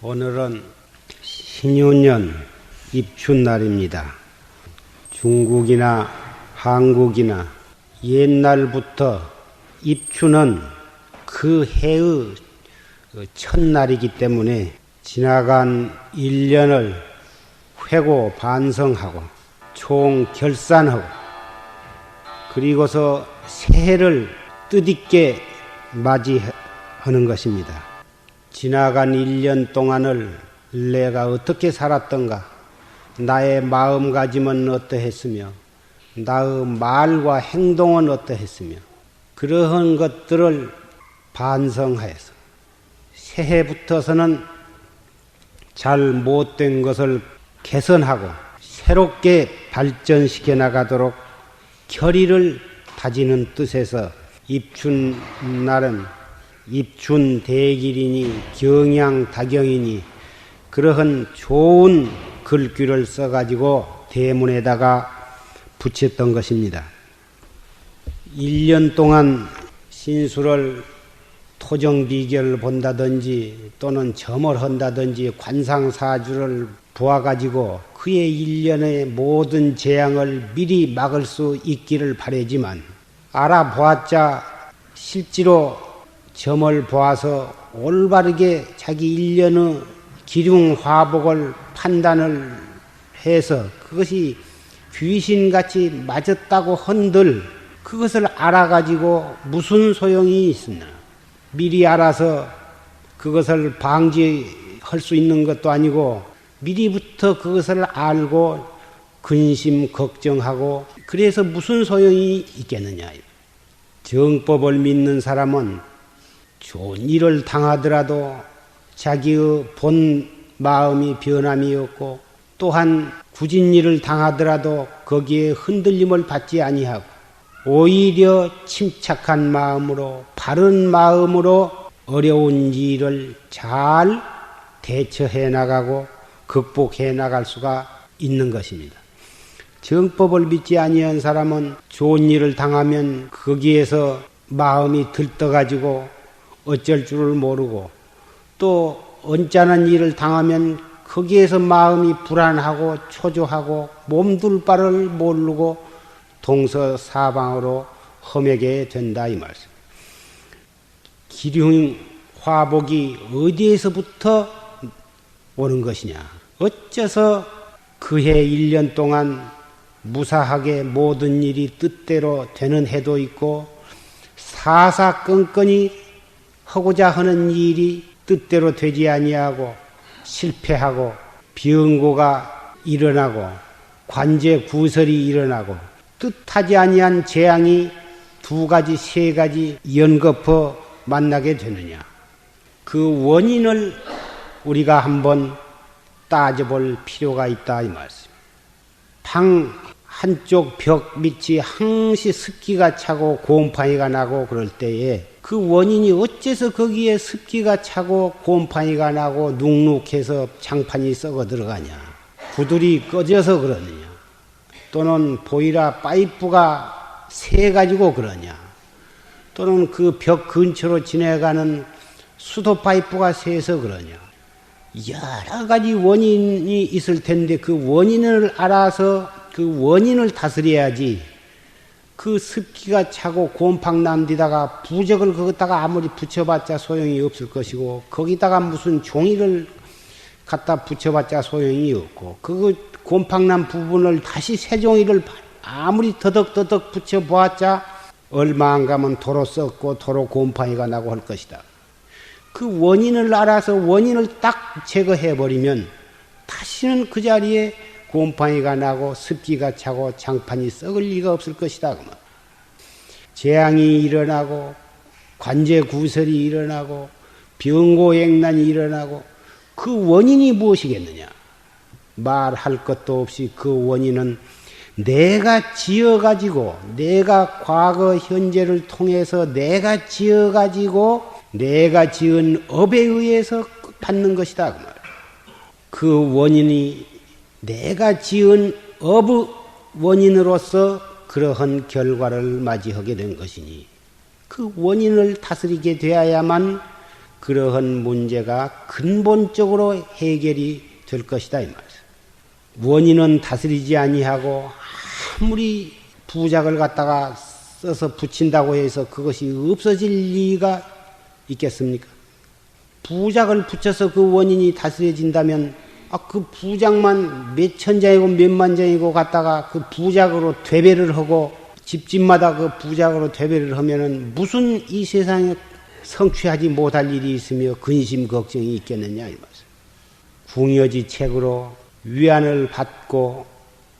오늘은 신유년 입춘날입니다. 중국이나 한국이나 옛날부터 입춘은 그 해의 첫날이기 때문에 지나간 1년을 회고 반성하고 총결산하고 그리고서 새해를 뜻있게 맞이하는 것입니다. 지나간 1년 동안을 내가 어떻게 살았던가, 나의 마음가짐은 어떠했으며 나의 말과 행동은 어떠했으며 그러한 것들을 반성하여서 새해부터서는 잘 못된 것을 개선하고 새롭게 발전시켜 나가도록 결의를 다지는 뜻에서 입춘날은 입춘대길이니 경양다경이니 그러한 좋은 글귀를 써가지고 대문에다가 붙였던 것입니다. 1년 동안 신수를 토정비결을 본다든지 또는 점을 한다든지 관상사주를 보아가지고 그의 1년의 모든 재앙을 미리 막을 수 있기를 바라지만 알아보았자 실제로 점을 보아서 올바르게 자기 1년의 기륭화복을 판단을 해서 그것이 귀신같이 맞았다고 한들 그것을 알아가지고 무슨 소용이 있으나 미리 알아서 그것을 방지할 수 있는 것도 아니고 미리부터 그것을 알고 근심 걱정하고 그래서 무슨 소용이 있겠느냐. 정법을 믿는 사람은 좋은 일을 당하더라도 자기의 본 마음이 변함이 없고 또한 굳은 일을 당하더라도 거기에 흔들림을 받지 아니하고 오히려 침착한 마음으로 바른 마음으로 어려운 일을 잘 대처해 나가고 극복해 나갈 수가 있는 것입니다. 정법을 믿지 아니한 사람은 좋은 일을 당하면 거기에서 마음이 들떠가지고 어쩔 줄을 모르고 또 언짢은 일을 당하면 거기에서 마음이 불안하고 초조하고 몸둘 바를 모르고 동서사방으로 험하게 된다 이 말씀. 기륭화복이 어디에서부터 오는 것이냐. 어째서 그해 1년 동안 무사하게 모든 일이 뜻대로 되는 해도 있고 사사건건이 하고자 하는 일이 뜻대로 되지 아니하고 실패하고 병고가 일어나고 관제구설이 일어나고 뜻하지 아니한 재앙이 2가지 3가지 연거푸 만나게 되느냐. 그 원인을 우리가 한번 따져볼 필요가 있다 이 말씀. 방 한쪽 벽 밑이 항시 습기가 차고 곰팡이가 나고 그럴 때에 그 원인이 어째서 거기에 습기가 차고 곰팡이가 나고 눅눅해서 장판이 썩어 들어가냐. 구들이 꺼져서 그러느냐. 또는 보일러 파이프가 새가지고 그러냐. 또는 그 벽 근처로 지나가는 수도 파이프가 새서 그러냐. 여러 가지 원인이 있을 텐데 그 원인을 알아서 그 원인을 다스려야지. 그 습기가 차고 곰팡 난 데다가 부적을 거기다가 아무리 붙여봤자 소용이 없을 것이고 거기다가 무슨 종이를 갖다 붙여봤자 소용이 없고 그 곰팡 난 부분을 다시 새 종이를 아무리 더덕더덕 붙여보았자 얼마 안 가면 도로 썩고 도로 곰팡이가 나고 할 것이다. 그 원인을 알아서 원인을 딱 제거해버리면 다시는 그 자리에 곰팡이가 나고 습기가 차고 장판이 썩을 리가 없을 것이다. 재앙이 일어나고 관제구설이 일어나고 병고액난이 일어나고 그 원인이 무엇이겠느냐. 말할 것도 없이 그 원인은 내가 지어가지고 내가 과거 현재를 통해서 내가 지어가지고 내가 지은 업에 의해서 받는 것이다. 그 원인이 내가 지은 업의 원인으로서 그러한 결과를 맞이하게 된 것이니 그 원인을 다스리게 되어야만 그러한 문제가 근본적으로 해결이 될 것이다 이 말이야. 원인은 다스리지 아니하고 아무리 부작을 갖다가 써서 붙인다고 해서 그것이 없어질 리가 있겠습니까? 부작을 붙여서 그 원인이 다스려진다면 그 부작만 몇 천장이고 몇만 장이고 갖다가 그 부작으로 되배를 하고 집집마다 그 부작으로 되배를 하면은 무슨 이 세상에 성취하지 못할 일이 있으며 근심 걱정이 있겠느냐 이 말이야. 궁여지 책으로 위안을 받고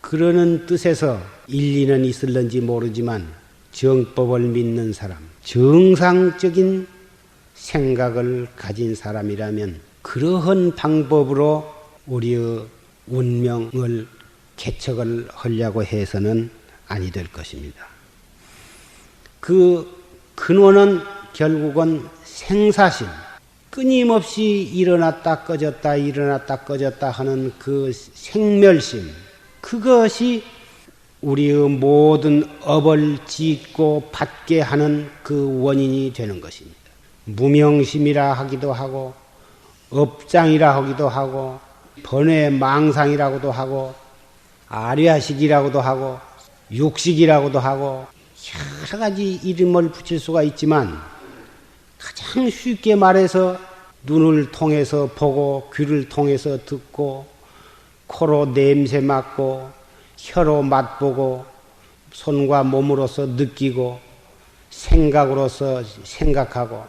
그러는 뜻에서 일리는 있을런지 모르지만 정법을 믿는 사람, 정상적인 생각을 가진 사람이라면 그러한 방법으로 우리의 운명을 개척을 하려고 해서는 아니 될 것입니다. 그 근원은 결국은 생사심, 끊임없이 일어났다 꺼졌다 일어났다 꺼졌다 하는 그 생멸심, 그것이 우리의 모든 업을 짓고 받게 하는 그 원인이 되는 것입니다. 무명심이라 하기도 하고 업장이라 하기도 하고 번외망상이라고도 하고 아뢰아식이라고도 하고 육식이라고도 하고 여러 가지 이름을 붙일 수가 있지만 가장 쉽게 말해서 눈을 통해서 보고 귀를 통해서 듣고 코로 냄새 맡고 혀로 맛보고 손과 몸으로서 느끼고 생각으로서 생각하고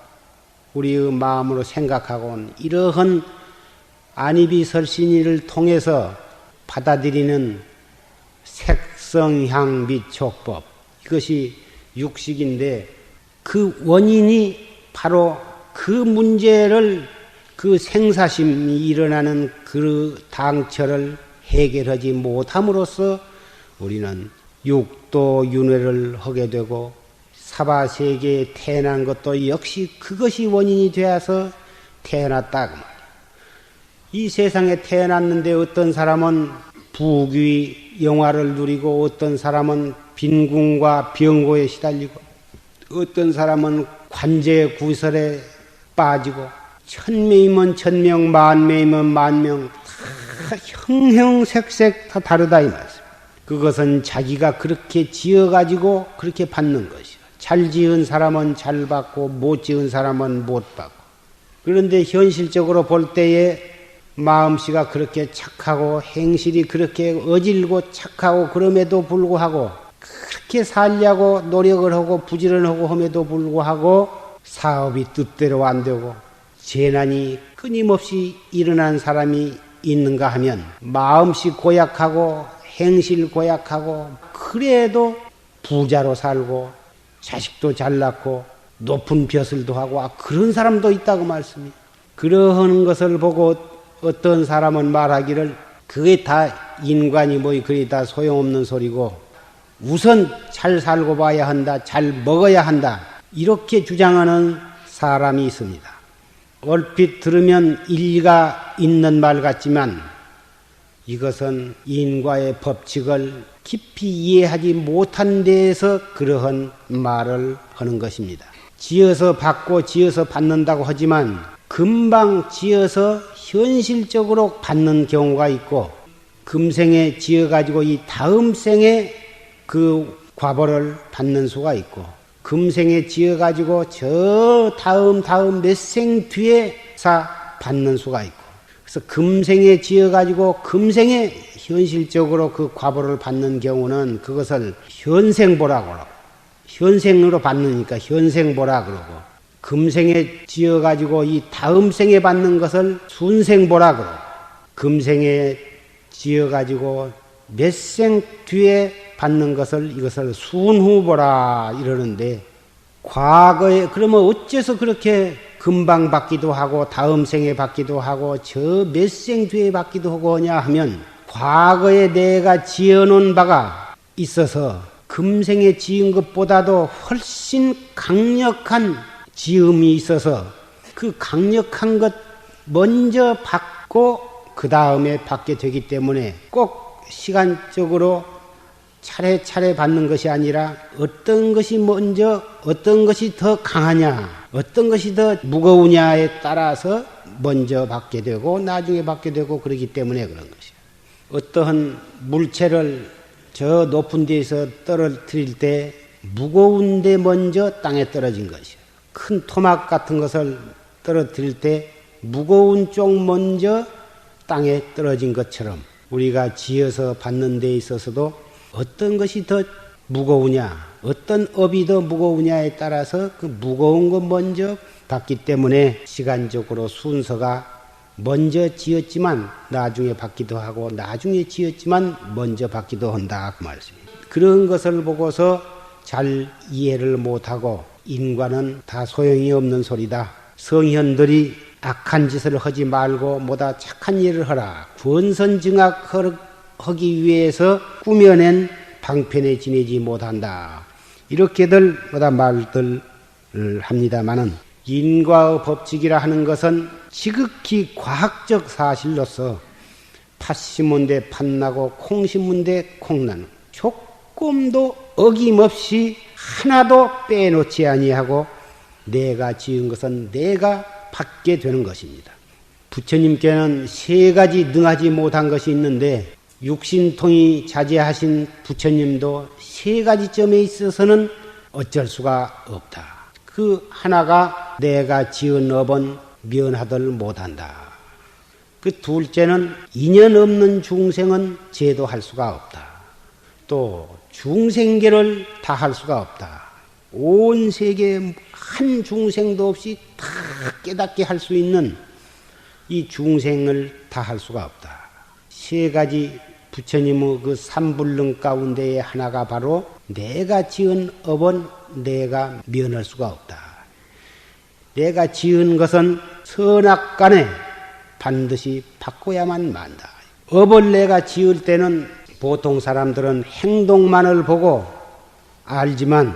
우리의 마음으로 생각하고 이러한 안이비설신이를 통해서 받아들이는 색성향 및 촉법, 이것이 육식인데 그 원인이 바로 그 문제를 그 생사심이 일어나는 그 당처를 해결하지 못함으로써 우리는 육도 윤회를 하게 되고 사바세계에 태어난 것도 역시 그것이 원인이 되어서 태어났다. 이 세상에 태어났는데 어떤 사람은 부귀 영화를 누리고 어떤 사람은 빈궁과 병고에 시달리고 어떤 사람은 관제 구설에 빠지고 천명이면 천명, 만명이면 만명, 다 형형색색 다 다르다 이 말씀. 그것은 자기가 그렇게 지어가지고 그렇게 받는 것이요. 잘 지은 사람은 잘 받고 못 지은 사람은 못 받고. 그런데 현실적으로 볼 때에 마음씨가 그렇게 착하고 행실이 그렇게 어질고 착하고 그럼에도 불구하고 그렇게 살려고 노력을 하고 부지런하고 함에도 불구하고 사업이 뜻대로 안 되고 재난이 끊임없이 일어난 사람이 있는가 하면 마음씨 고약하고 행실 고약하고 그래도 부자로 살고 자식도 잘 낳고 높은 벼슬도 하고 그런 사람도 있다고 말씀이에요. 그러한 것을 보고 어떤 사람은 말하기를 그게 다 인간이 그게 다 소용없는 소리고 우선 잘 살고 봐야 한다, 잘 먹어야 한다 이렇게 주장하는 사람이 있습니다. 얼핏 들으면 일리가 있는 말 같지만 이것은 인과의 법칙을 깊이 이해하지 못한 데에서 그러한 말을 하는 것입니다. 지어서 받고 지어서 받는다고 하지만 금방 지어서 현실적으로 받는 경우가 있고 금생에 지어가지고 이 다음 생에 그 과보를 받는 수가 있고 금생에 지어가지고 저 다음 몇 생 뒤에 받는 수가 있고 그래서 금생에 지어가지고 금생에 현실적으로 그 과보를 받는 경우는 그것을 현생보라고 그러고 현생으로 받느니까 현생보라 그러고 금생에 지어가지고 이 다음 생에 받는 것을 순생보라 그러고 금생에 지어가지고 몇 생 뒤에 받는 것을 이것을 순후보라 이러는데 과거에 그러면 어째서 그렇게 금방 받기도 하고 다음 생에 받기도 하고 저 몇 생 뒤에 받기도 하고 하냐 하면 과거에 내가 지어놓은 바가 있어서 금생에 지은 것보다도 훨씬 강력한 지음이 있어서 그 강력한 것 먼저 받고 그 다음에 받게 되기 때문에 꼭 시간적으로 차례차례 받는 것이 아니라 어떤 것이 먼저 어떤 것이 더 강하냐 어떤 것이 더 무거우냐에 따라서 먼저 받게 되고 나중에 받게 되고 그러기 때문에 그런 것이야. 어떠한 물체를 저 높은 데에서 떨어뜨릴 때 무거운데 먼저 땅에 떨어진 것이야. 큰 토막 같은 것을 떨어뜨릴 때 무거운 쪽 먼저 땅에 떨어진 것처럼 우리가 지어서 받는 데 있어서도 어떤 것이 더 무거우냐, 어떤 업이 더 무거우냐에 따라서 그 무거운 것 먼저 받기 때문에 시간적으로 순서가 먼저 지었지만 나중에 받기도 하고 나중에 지었지만 먼저 받기도 한다 그 말씀입니다. 그런 것을 보고서 잘 이해를 못하고 인과는 다 소용이 없는 소리다. 성현들이 악한 짓을 하지 말고 뭐다 착한 일을 하라. 권선징악하기 위해서 꾸며낸 방편에 지내지 못한다. 이렇게들 뭐다 말들을 합니다마는 인과의 법칙이라 하는 것은 지극히 과학적 사실로서 팥 심은 데 팥 나고 콩 심은 데 콩 나는 조금도 어김없이 하나도 빼놓지 아니하고 내가 지은 것은 내가 받게 되는 것입니다. 부처님께는 세 가지 능하지 못한 것이 있는데 육신통이 자제하신 부처님도 세 가지 점에 있어서는 어쩔 수가 없다. 그 하나가 내가 지은 업은 면하들 못한다. 그 둘째는 인연 없는 중생은 제도할 수가 없다. 또 중생계를 다 할 수가 없다. 온 세계 한 중생도 없이 다 깨닫게 할 수 있는 이 중생을 다 할 수가 없다. 세 가지 부처님의 그 삼불능 가운데의 하나가 바로 내가 지은 업은 내가 면할 수가 없다. 내가 지은 것은 선악간에 반드시 바꿔야만 만다. 업을 내가 지을 때는 보통 사람들은 행동만을 보고 알지만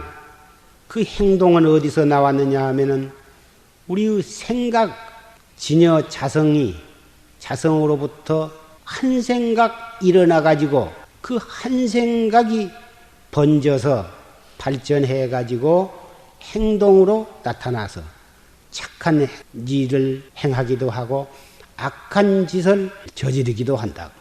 그 행동은 어디서 나왔느냐 하면은 우리의 생각, 진여 자성이 자성으로부터 한 생각 일어나 가지고 그 한 생각이 번져서 발전해 가지고 행동으로 나타나서 착한 일을 행하기도 하고 악한 짓을 저지르기도 한다고.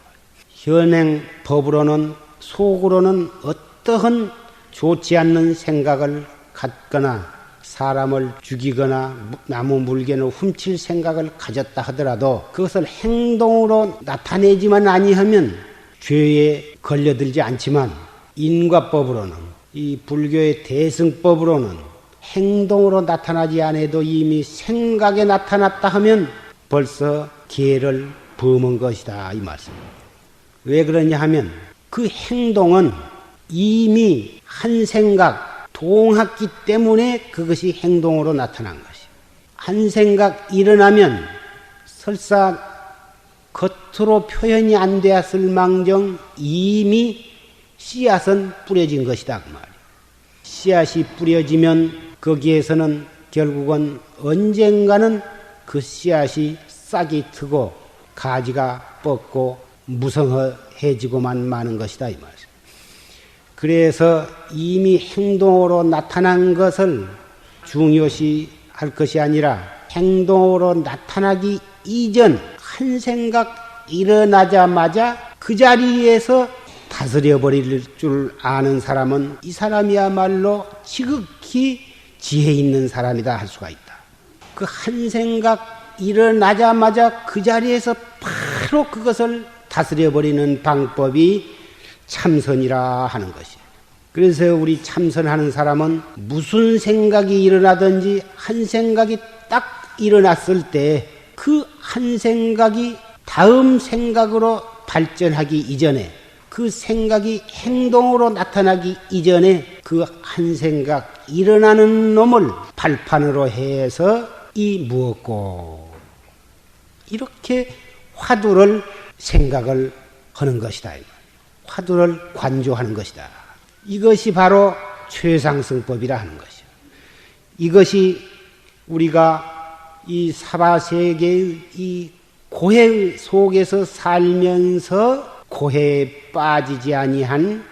현행 법으로는 속으로는 어떠한 좋지 않는 생각을 갖거나 사람을 죽이거나 나무 물건을 훔칠 생각을 가졌다 하더라도 그것을 행동으로 나타내지만 아니하면 죄에 걸려들지 않지만 인과법으로는 이 불교의 대승법으로는 행동으로 나타나지 않아도 이미 생각에 나타났다 하면 벌써 계를 범한 것이다 이 말씀입니다. 왜 그러냐 하면 그 행동은 이미 한 생각 동했기 때문에 그것이 행동으로 나타난 것이에요. 한 생각 일어나면 설사 겉으로 표현이 안 되었을 망정 이미 씨앗은 뿌려진 것이다 그 말이에요. 씨앗이 뿌려지면 거기에서는 결국은 언젠가는 그 씨앗이 싹이 트고 가지가 뻗고 무성해지고만 마는 것이다 이 말이에요. 그래서 이미 행동으로 나타난 것을 중요시 할 것이 아니라 행동으로 나타나기 이전 한 생각 일어나자마자 그 자리에서 다스려 버릴 줄 아는 사람은 이 사람이야말로 지극히 지혜 있는 사람이다 할 수가 있다. 그 한 생각 일어나자마자 그 자리에서 바로 그것을 다스려 버리는 방법이 참선이라 하는 것이에요. 그래서 우리 참선하는 사람은 무슨 생각이 일어나든지 한 생각이 딱 일어났을 때 그 한 생각이 다음 생각으로 발전하기 이전에 그 생각이 행동으로 나타나기 이전에 그 한 생각 일어나는 놈을 발판으로 해서 이 무엇고 이렇게 화두를 생각을 하는 것이다. 화두를 관조하는 것이다. 이것이 바로 최상승법이라 하는 것이요. 이것이 우리가 이 사바세계의 이 고해 속에서 살면서 고해에 빠지지 아니한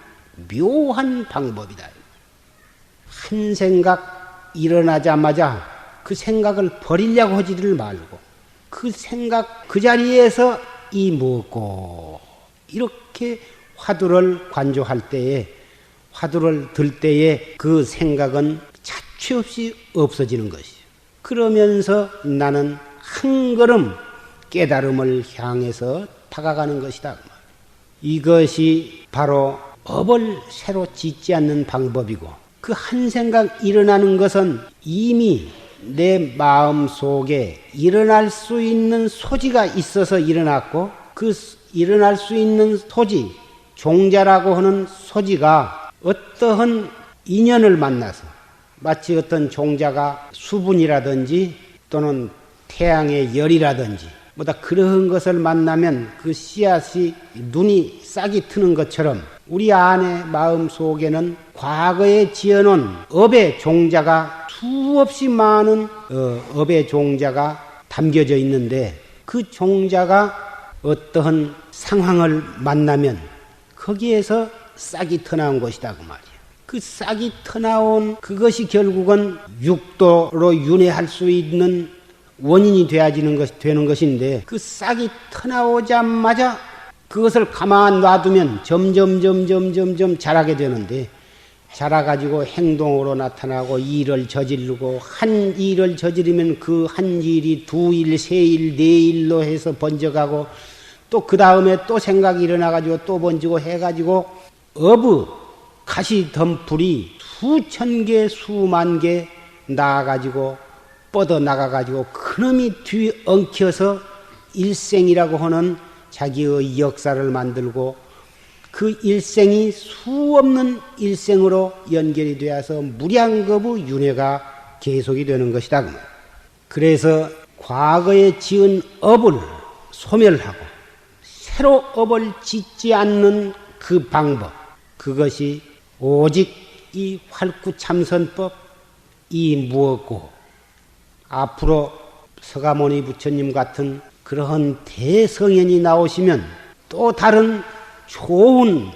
묘한 방법이다. 한 생각 일어나자마자 그 생각을 버리려고 하지를 말고 그 생각 그 자리에서 이 무엇고 이렇게 화두를 관조할 때에 화두를 들 때에 그 생각은 자취 없이 없어지는 것이죠. 그러면서 나는 한 걸음 깨달음을 향해서 다가가는 것이다. 이것이 바로 업을 새로 짓지 않는 방법이고 그 한 생각 일어나는 것은 이미 내 마음 속에 일어날 수 있는 소지가 있어서 일어났고 그 일어날 수 있는 소지, 종자라고 하는 소지가 어떠한 인연을 만나서 마치 어떤 종자가 수분이라든지 또는 태양의 열이라든지 뭐다 그러한 것을 만나면 그 씨앗이 눈이 싹이 트는 것처럼 우리 안의 마음 속에는 과거에 지어놓은 업의 종자가 수없이 많은 업의 종자가 담겨져 있는데 그 종자가 어떠한 상황을 만나면 거기에서 싹이 터나온 것이다 그 말이야. 그 싹이 터나온 그것이 결국은 육도로 윤회할 수 있는 원인이 되는 것인데 그 싹이 터나오자마자 그것을 가만 놔두면 점점 자라게 되는데 자라가지고 행동으로 나타나고 일을 저지르고 한 일을 저지르면 그 한 일이 두 일, 세 일, 네 일로 해서 번져가고 또 그 다음에 또 생각이 일어나가지고 또 번지고 해가지고 업의 가시 덤불이 수천 개, 수만 개 나가가지고 뻗어 나가가지고 그놈이 뒤엉켜서 일생이라고 하는 자기의 역사를 만들고 그 일생이 수없는 일생으로 연결이 되어서 무량겁의 윤회가 계속이 되는 것이다. 그래서 과거에 지은 업을 소멸하고 새로 업을 짓지 않는 그 방법, 그것이 오직 이 활구참선법, 이 무엇고 앞으로 서가모니 부처님 같은 그러한 대성현이 나오시면 또 다른 좋은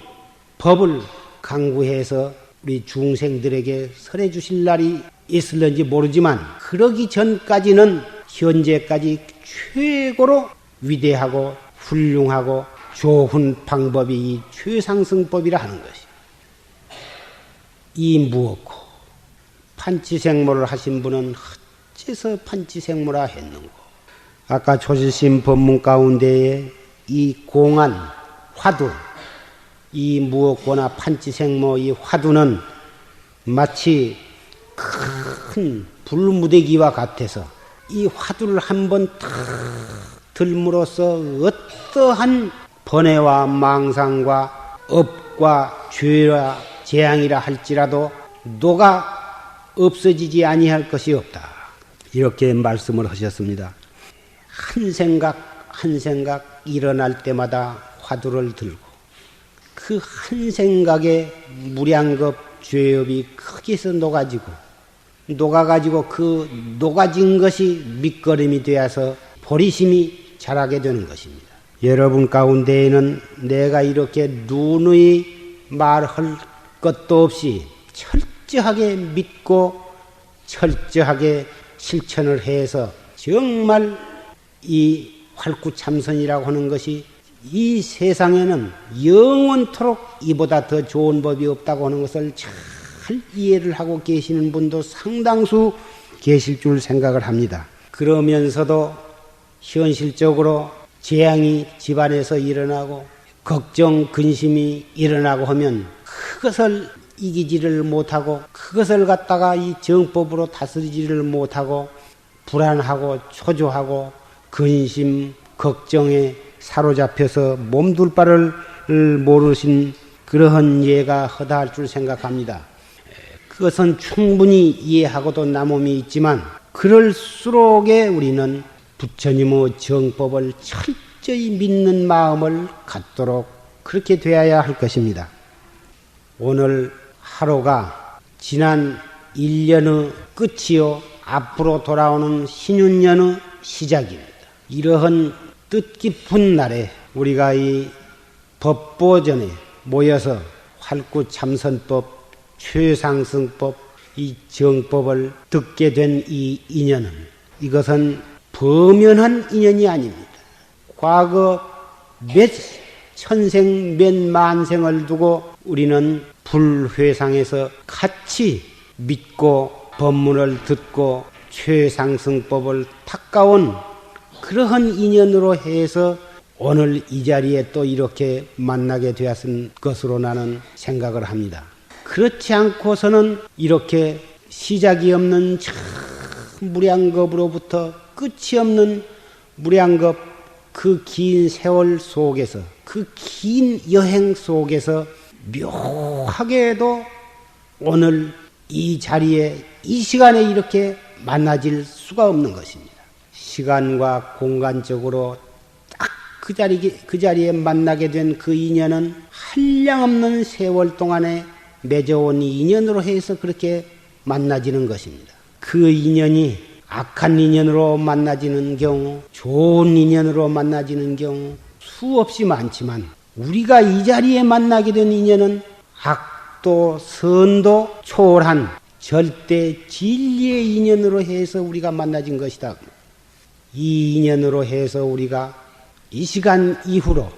법을 강구해서 우리 중생들에게 설해 주실 날이 있을는지 모르지만 그러기 전까지는 현재까지 최고로 위대하고 훌륭하고 좋은 방법이 이 최상승법이라 하는 것이. 이 무엇고 판치생모를 하신 분은 어째서 판치생모라 했는고. 아까 조실심 법문 가운데에 이 공안 화두, 이 무엇고나 판치생모 이 화두는 마치 큰 불무대기와 같아서 이 화두를 한번 탁 들므로써 어떠한 번뇌와 망상과 업과 죄와 재앙이라 할지라도 녹아 없어지지 아니할 것이 없다. 이렇게 말씀을 하셨습니다. 한 생각 한 생각 일어날 때마다 화두를 들고 그 한 생각에 무량겁 죄업이 크게서 녹아가지고 그 녹아진 것이 밑거름이 되어서 보리심이 자라게 되는 것입니다. 여러분 가운데에는 내가 이렇게 누누이 말할 것도 없이 철저하게 믿고 철저하게 실천을 해서 정말 이 활구참선이라고 하는 것이 이 세상에는 영원토록 이보다 더 좋은 법이 없다고 하는 것을 잘 이해를 하고 계시는 분도 상당수 계실 줄 생각을 합니다. 그러면서도 현실적으로 재앙이 집안에서 일어나고 걱정, 근심이 일어나고 하면 그것을 이기지를 못하고 그것을 갖다가 이 정법으로 다스리지를 못하고 불안하고 초조하고 근심, 걱정에 사로잡혀서 몸둘 바를 모르신 그러한 예가 허다할 줄 생각합니다. 그것은 충분히 이해하고도 남음이 있지만 그럴수록에 우리는 부처님의 정법을 철저히 믿는 마음을 갖도록 그렇게 되어야 할 것입니다. 오늘 하루가 지난 1년의 끝이요 앞으로 돌아오는 신윤년의 시작입니다. 이러한 뜻깊은 날에 우리가 이 법보전에 모여서 활구참선법, 최상승법 이 정법을 듣게 된 이 인연은 이것은 범연한 인연이 아닙니다. 과거 몇 천생 몇 만생을 두고 우리는 불회상에서 같이 믿고 법문을 듣고 최상승법을 닦아온 그러한 인연으로 해서 오늘 이 자리에 또 이렇게 만나게 되었을 것으로 나는 생각을 합니다. 그렇지 않고서는 이렇게 시작이 없는 저 무량겁으로부터 끝이 없는 무량겁 그 긴 세월 속에서 그 긴 여행 속에서 묘하게도 오늘 이 자리에 이 시간에 이렇게 만나질 수가 없는 것입니다. 시간과 공간적으로 딱 그 자리에 만나게 된 그 인연은 한량없는 세월 동안에 맺어온 인연으로 해서 그렇게 만나지는 것입니다. 그 인연이 악한 인연으로 만나지는 경우, 좋은 인연으로 만나지는 경우 수없이 많지만 우리가 이 자리에 만나게 된 인연은 악도 선도 초월한 절대 진리의 인연으로 해서 우리가 만나진 것이다. 이 인연으로 해서 우리가 이 시간 이후로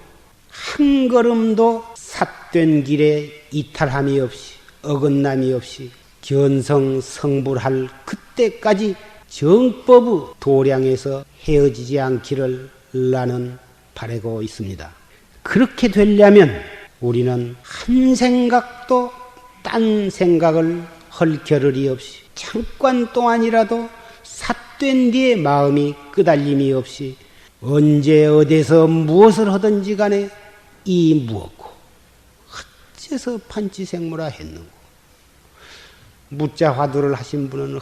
한 걸음도 삿된 길에 이탈함이 없이 어긋남이 없이 견성성불할 그때까지 정법의 도량에서 헤어지지 않기를 나는 바라고 있습니다. 그렇게 되려면 우리는 한 생각도 딴 생각을 할 겨를이 없이 잠깐 동안이라도 삿된 뒤에 마음이 끄달림이 없이 언제 어디서 무엇을 하든지 간에 이 무엇고 어째서 판치생무라 했는고 무자화두를 하신 분은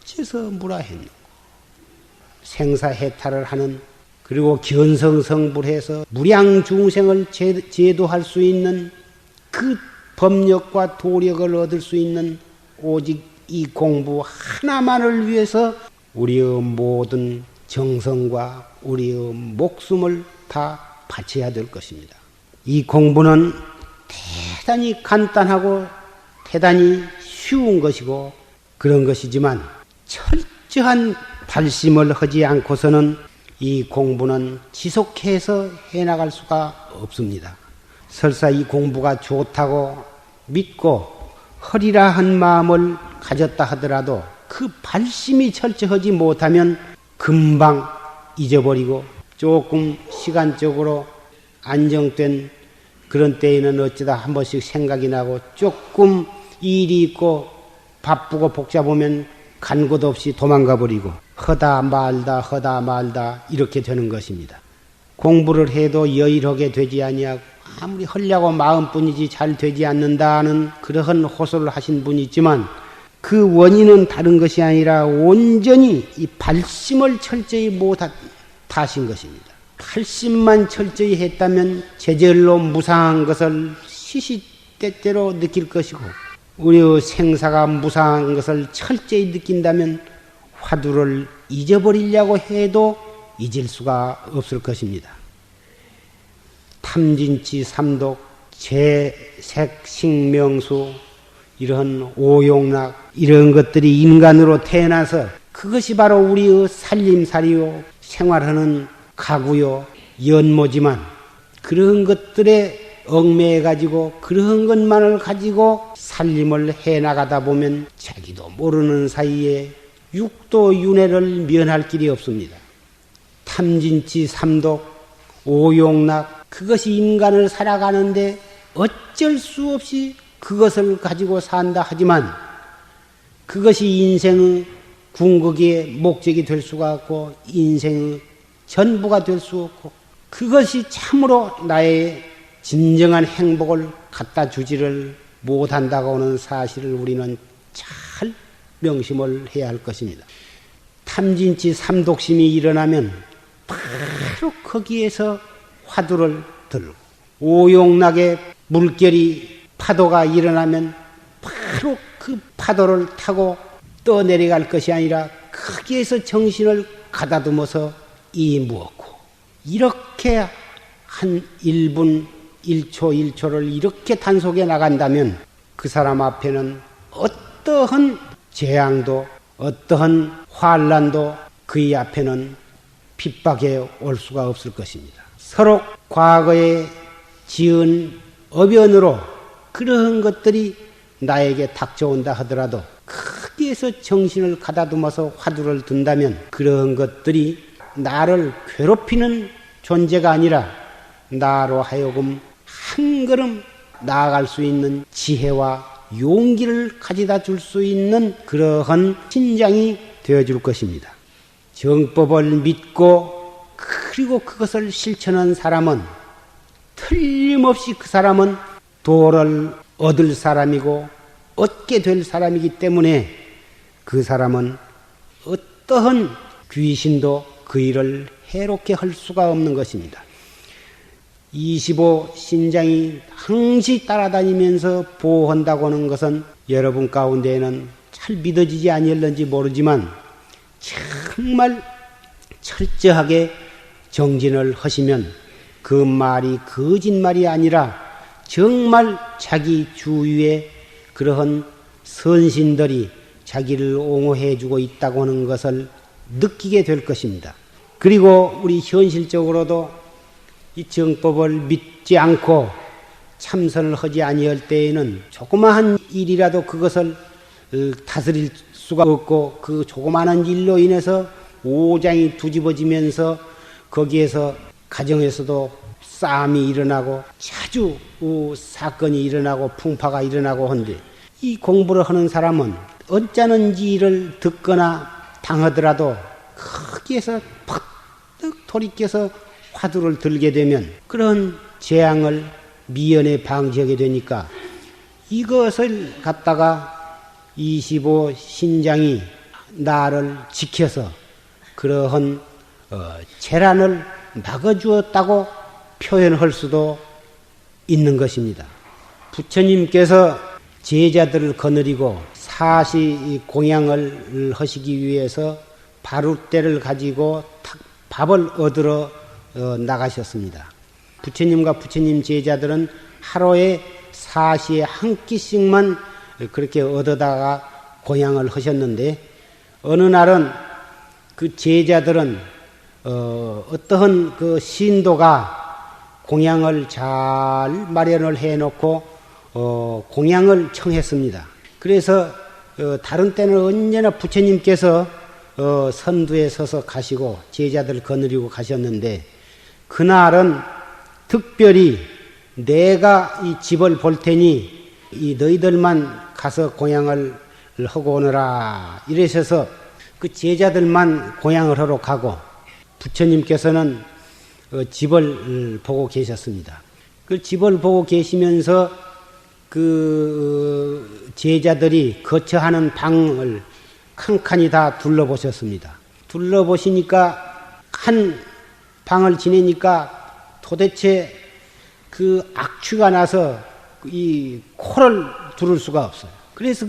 어째서 무라 했는고 생사해탈을 하는 그리고 견성성불해서 무량중생을 제도할 수 있는 그 법력과 도력을 얻을 수 있는 오직 이 공부 하나만을 위해서 우리의 모든 정성과 우리의 목숨을 다 바쳐야 될 것입니다. 이 공부는 대단히 간단하고 대단히 쉬운 것이고 그런 것이지만 철저한 발심을 하지 않고서는 이 공부는 지속해서 해나갈 수가 없습니다. 설사 이 공부가 좋다고 믿고 허리라 한 마음을 가졌다 하더라도 그 발심이 철저하지 못하면 금방 잊어버리고 조금 시간적으로 안정된 그런 때에는 어쩌다 한 번씩 생각이 나고 조금 일이 있고 바쁘고 복잡하면 간 곳 없이 도망가 버리고 허다 말다 이렇게 되는 것입니다. 공부를 해도 여일하게 되지 아니하고 아무리 하려고 마음뿐이지 잘 되지 않는다는 그러한 호소를 하신 분이 있지만 그 원인은 다른 것이 아니라 온전히 이 발심을 철저히 못하신 것입니다. 발심만 철저히 했다면 제절로 무상한 것을 시시때때로 느낄 것이고 우리의 생사가 무상한 것을 철저히 느낀다면 화두를 잊어버리려고 해도 잊을 수가 없을 것입니다. 탐진치 삼독, 재색, 식명수 이런 오용락 이런 것들이 인간으로 태어나서 그것이 바로 우리의 살림살이요 생활하는 가구요 연모지만 그런 것들에 얽매여가지고 그런 것만을 가지고 살림을 해나가다 보면 자기도 모르는 사이에 육도 윤회를 면할 길이 없습니다. 탐진치 삼독, 오용락 그것이 인간을 살아가는데 어쩔 수 없이 그것을 가지고 산다 하지만 그것이 인생의 궁극의 목적이 될 수가 없고 인생의 전부가 될 수 없고 그것이 참으로 나의 진정한 행복을 갖다 주지를 못한다고 하는 사실을 우리는 잘 명심을 해야 할 것입니다. 탐진치 삼독심이 일어나면 바로 거기에서 화두를 들고 오용락의 물결이 파도가 일어나면 바로 그 파도를 타고 떠내려갈 것이 아니라 거기에서 정신을 가다듬어서 이 무엇고 이렇게 한 1분 1초 1초를 이렇게 단속해 나간다면 그 사람 앞에는 어떠한 재앙도 어떠한 환란도 그의 앞에는 핍박해 올 수가 없을 것입니다. 서로 과거에 지은 어변으로 그러한 것들이 나에게 닥쳐온다 하더라도 거기에서 정신을 가다듬어서 화두를 든다면 그러한 것들이 나를 괴롭히는 존재가 아니라 나로 하여금 한 걸음 나아갈 수 있는 지혜와 용기를 가져다 줄 수 있는 그러한 신장이 되어줄 것입니다. 정법을 믿고 그리고 그것을 실천한 사람은 틀림없이 그 사람은 도를 얻을 사람이고 얻게 될 사람이기 때문에 그 사람은 어떠한 귀신도 그 일을 해롭게 할 수가 없는 것입니다. 25 신장이 항시 따라다니면서 보호한다고 하는 것은 여러분 가운데에는 잘 믿어지지 아니할는지 모르지만 정말 철저하게 정진을 하시면 그 말이 거짓말이 아니라 정말 자기 주위에 그러한 선신들이 자기를 옹호해 주고 있다고 하는 것을 느끼게 될 것입니다. 그리고 우리 현실적으로도 이 정법을 믿지 않고 참선을 하지 아니할 때에는 조그마한 일이라도 그것을 다스릴 수가 없고 그 조그마한 일로 인해서 오장이 뒤집어지면서 거기에서 가정에서도 싸움이 일어나고 자주 사건이 일어나고 풍파가 일어나고 한데 이 공부를 하는 사람은 언짢은지 일을 듣거나 당하더라도 거기에서 팍 돌이켜서 화두를 들게 되면 그런 재앙을 미연에 방지하게 되니까 이것을 갖다가 25 신장이 나를 지켜서 그러한 재난을 막아주었다고 표현할 수도 있는 것입니다. 부처님께서 제자들을 거느리고 사시 공양을 하시기 위해서 바루대를 가지고 밥을 얻으러 나가셨습니다. 부처님과 부처님 제자들은 하루에 사시에 한 끼씩만 그렇게 얻어다가 공양을 하셨는데 어느 날은 그 제자들은 어떠한 그 신도가 공양을 잘 마련을 해놓고 공양을 청했습니다. 그래서 다른 때는 언제나 부처님께서 선두에 서서 가시고 제자들을 거느리고 가셨는데 그날은 특별히 내가 이 집을 볼 테니 이 너희들만 가서 공양을 하고 오너라 이러셔서 그 제자들만 공양을 하러 가고 부처님께서는 집을 보고 계셨습니다. 그 집을 보고 계시면서 그 제자들이 거처하는 방을 칸칸이 다 둘러보셨습니다. 둘러보시니까 한 방을 지내니까 도대체 그 악취가 나서 이 코를 두를 수가 없어요. 그래서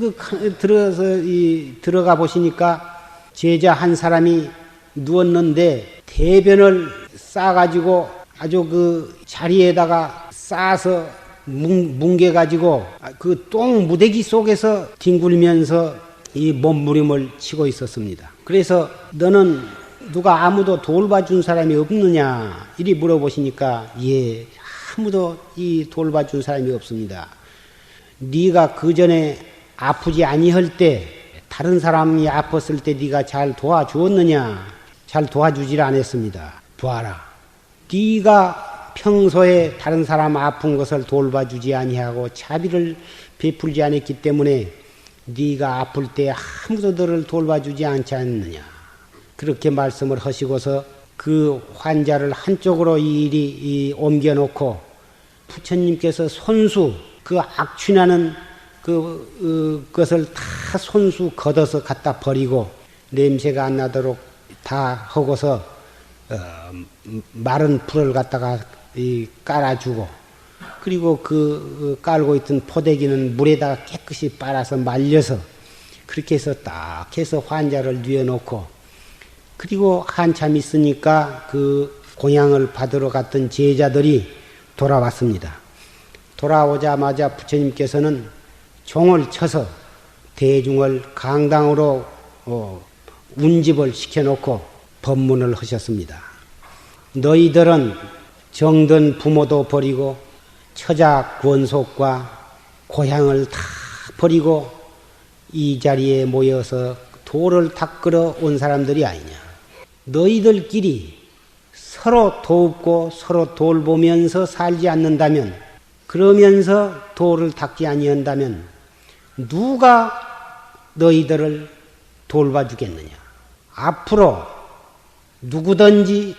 들어가 보시니까 제자 한 사람이 누웠는데 대변을 싸가지고 아주 그 자리에다가 싸서 뭉개가지고 그 똥 무대기 속에서 뒹굴면서 이 몸부림을 치고 있었습니다. 그래서 너는 누가 아무도 돌봐준 사람이 없느냐 이리 물어보시니까 예 아무도 이 돌봐준 사람이 없습니다. 네가 그 전에 아프지 아니할 때 다른 사람이 아팠을 때 네가 잘 도와주었느냐? 잘 도와주질 않았습니다. 보아라. 네가 평소에 다른 사람 아픈 것을 돌봐주지 아니하고 자비를 베풀지 않았기 때문에 네가 아플 때 아무도 너를 돌봐주지 않지 않느냐. 그렇게 말씀을 하시고서 그 환자를 한쪽으로 이리 옮겨놓고 부처님께서 손수 그 악취나는 그것을 다 손수 걷어서 갖다 버리고 냄새가 안 나도록 다 하고서 마른 풀을 갖다가 깔아주고 그리고 그 깔고 있던 포대기는 물에다가 깨끗이 빨아서 말려서 그렇게 해서 딱 해서 환자를 뉘어놓고 그리고 한참 있으니까 그 공양을 받으러 갔던 제자들이 돌아왔습니다. 돌아오자마자 부처님께서는 종을 쳐서 대중을 강당으로 운집을 시켜놓고 법문을 하셨습니다. 너희들은 정든 부모도 버리고 처자 권속과 고향을 다 버리고 이 자리에 모여서 도를 닦으러 온 사람들이 아니냐. 너희들끼리 서로 돕고 서로 돌보면서 살지 않는다면, 그러면서 도를 닦지 아니한다면 누가 너희들을 돌봐주겠느냐. 앞으로 누구든지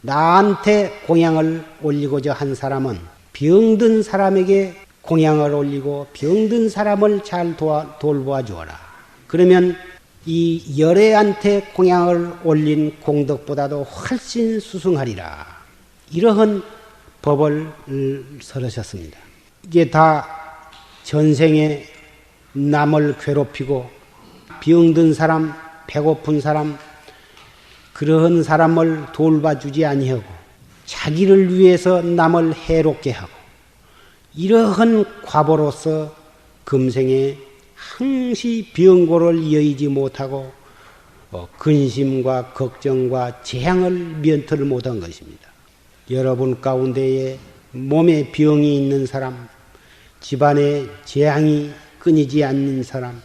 나한테 공양을 올리고자 한 사람은 병든 사람에게 공양을 올리고 병든 사람을 잘 돌보아 주어라. 그러면 이 열애한테 공양을 올린 공덕보다도 훨씬 수승하리라. 이러한 법을 설하셨습니다. 이게 다 전생에 남을 괴롭히고 병든 사람, 배고픈 사람, 그러한 사람을 돌봐주지 아니하고 자기를 위해서 남을 해롭게 하고 이러한 과보로서 금생에 항시 병고를 여의지 못하고 근심과 걱정과 재앙을 면토를 못한 것입니다. 여러분 가운데에 몸에 병이 있는 사람, 집안에 재앙이 끊이지 않는 사람,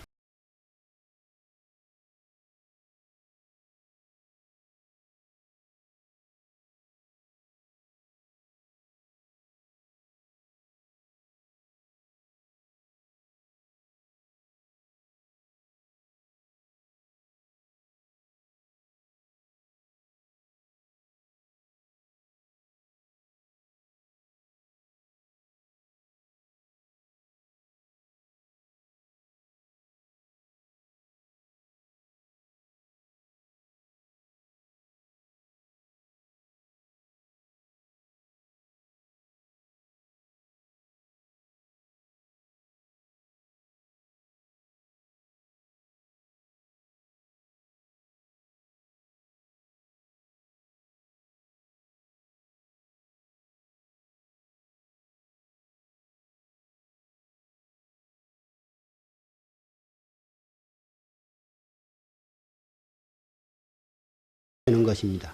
되는 것입니다.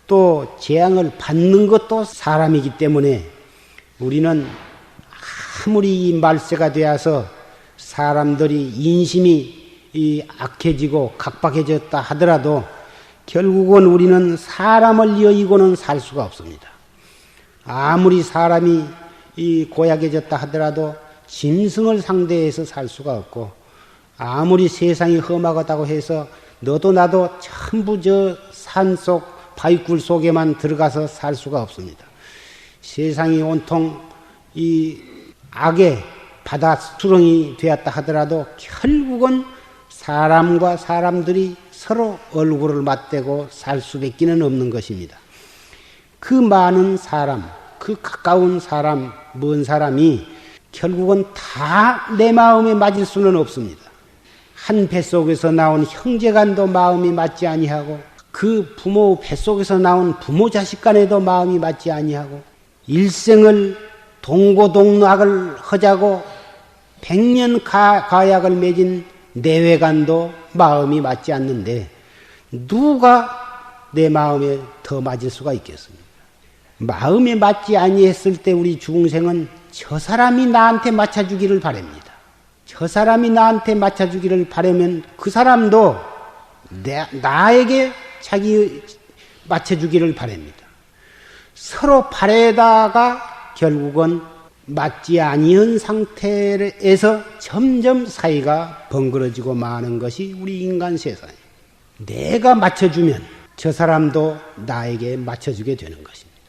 또 재앙을 받는 것도 사람이기 때문에 우리는 아무리 이 말세가 되어서 사람들이 인심이 악해지고 각박해졌다 하더라도 결국은 우리는 사람을 여의고는 살 수가 없습니다. 아무리 사람이 고약해졌다 하더라도 짐승을 상대해서 살 수가 없고, 아무리 세상이 험하다고 해서 너도 나도 전부 저 산속 바위굴 속에만 들어가서 살 수가 없습니다. 세상이 온통 이 악의 바다 수렁이 되었다 하더라도 결국은 사람과 사람들이 서로 얼굴을 맞대고 살 수밖에는 없는 것입니다. 그 많은 사람, 그 가까운 사람, 먼 사람이 결국은 다 내 마음에 맞을 수는 없습니다. 한 뱃속에서 나온 형제간도 마음이 맞지 아니하고, 그 부모 뱃속에서 나온 부모 자식 간에도 마음이 맞지 아니하고, 일생을 동고동락을 하자고 100년 가약을 맺은 내외간도 마음이 맞지 않는데 누가 내 마음에 더 맞을 수가 있겠습니까? 마음에 맞지 아니했을 때 우리 중생은 저 사람이 나한테 맞춰주기를 바랍니다. 저 사람이 나한테 맞춰주기를 바라면 그 사람도 나에게 자기 맞춰주기를 바랍니다. 서로 바래다가 결국은 맞지 아니한 상태에서 점점 사이가 번거로지고 마는 것이 우리 인간 세상이에요. 내가 맞춰주면 저 사람도 나에게 맞춰주게 되는 것입니다.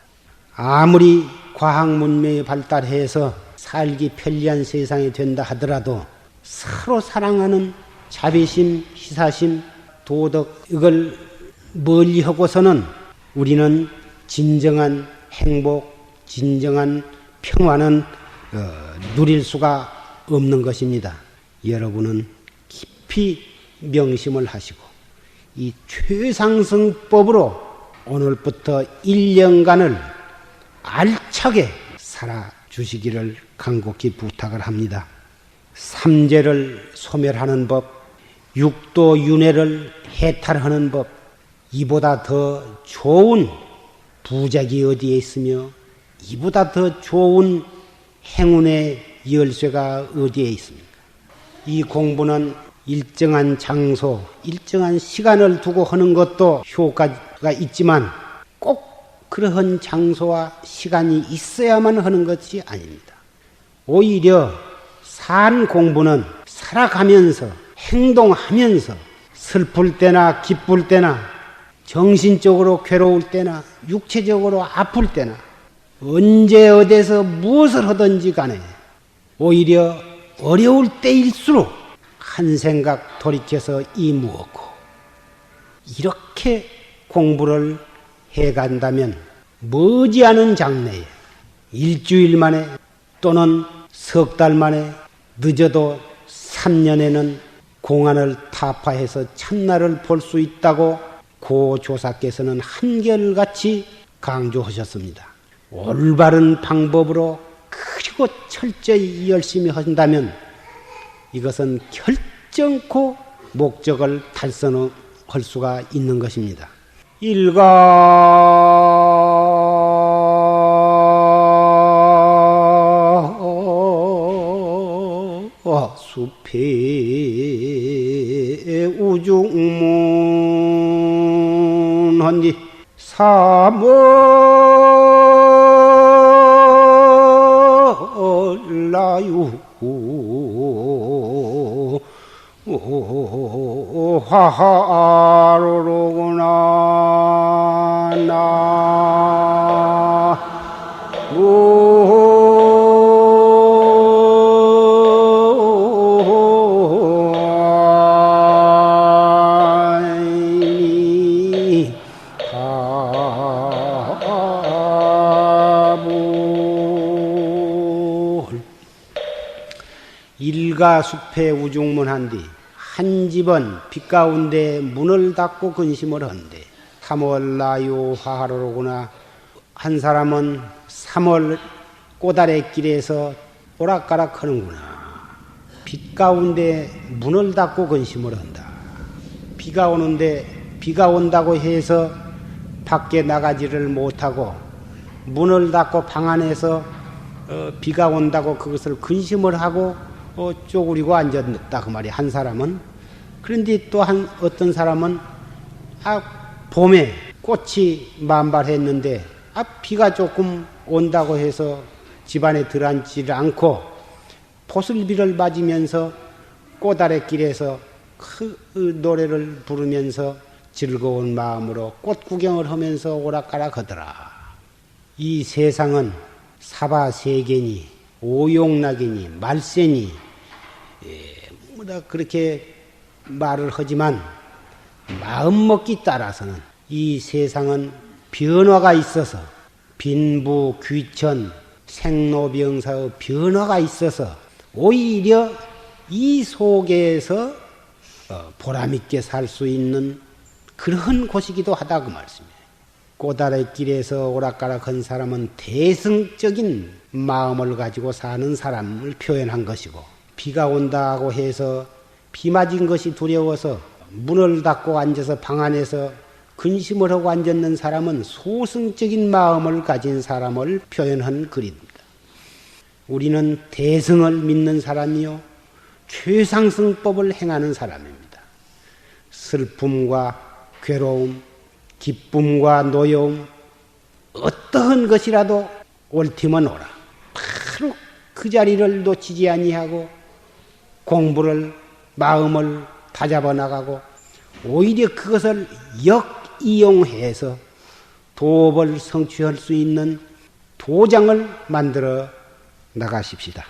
아무리 과학 문명이 발달해서 살기 편리한 세상이 된다 하더라도 서로 사랑하는 자비심, 희사심, 도덕 이걸 멀리하고서는 우리는 진정한 행복, 진정한 평화는 누릴 수가 없는 것입니다. 여러분은 깊이 명심을 하시고 이 최상승법으로 오늘부터 1년간을 알차게 살아주시기를 간곡히 부탁을 합니다. 삼재를 소멸하는 법, 육도 윤회를 해탈하는 법, 이보다 더 좋은 부작이 어디에 있으며 이보다 더 좋은 행운의 열쇠가 어디에 있습니까? 이 공부는 일정한 장소, 일정한 시간을 두고 하는 것도 효과가 있지만 꼭 그러한 장소와 시간이 있어야만 하는 것이 아닙니다. 오히려 산 공부는 살아가면서 행동하면서 슬플 때나 기쁠 때나 정신적으로 괴로울 때나 육체적으로 아플 때나 언제 어디서 무엇을 하든지 간에 오히려 어려울 때일수록 한 생각 돌이켜서 이무었고 이렇게 공부를 해간다면 머지않은 장래에 일주일 만에 또는 석 달 만에 늦어도 3년에는 공안을 타파해서 참나를 볼 수 있다고 고 조사께서는 한결같이 강조하셨습니다. 올바른 방법으로 그리고 철저히 열심히 한다면 이것은 결정코 목적을 달성할 수가 있는 것입니다. 숲에 우중문헌디 사월라유 화하로구나 나 일가 숲에 우중문한디 한 집은 빛 가운데 문을 닫고 근심을 한데 3월 나요 화하로구나 한 사람은 3월 꼬다래 길에서 오락가락 하는구나. 빛 가운데 문을 닫고 근심을 한다. 비가 오는데 비가 온다고 해서 밖에 나가지를 못하고 문을 닫고 방 안에서 비가 온다고 그것을 근심을 하고 쪼그리고 앉았다 그 말이야. 한 사람은. 그런데 또 어떤 사람은 봄에 꽃이 만발했는데 비가 조금 온다고 해서 집안에 들어앉지를 않고 보슬비를 맞으면서 꽃아래 길에서 그 노래를 부르면서 즐거운 마음으로 꽃 구경을 하면서 오락가락 하더라. 이 세상은 사바세계니 오용락이니 말세니 뭐다 그렇게 말을 하지만 마음먹기 따라서는 이 세상은 변화가 있어서 빈부 귀천 생로병사의 변화가 있어서 오히려 이 속에서 보람있게 살 수 있는 그런 곳이기도 하다 그 말씀이에요. 꼬다래 길에서 오락가락한 사람은 대승적인 마음을 가지고 사는 사람을 표현한 것이고 비가 온다고 해서 비 맞은 것이 두려워서 문을 닫고 앉아서 방 안에서 근심을 하고 앉았는 사람은 소승적인 마음을 가진 사람을 표현한 글입니다. 우리는 대승을 믿는 사람이요 최상승법을 행하는 사람입니다. 슬픔과 괴로움, 기쁨과 노여움 어떠한 것이라도 옳디면 오라. 바로 그 자리를 놓치지 아니하고 공부를 마음을 다잡아 나가고 오히려 그것을 역이용해서 도업을 성취할 수 있는 도장을 만들어 나가십시다.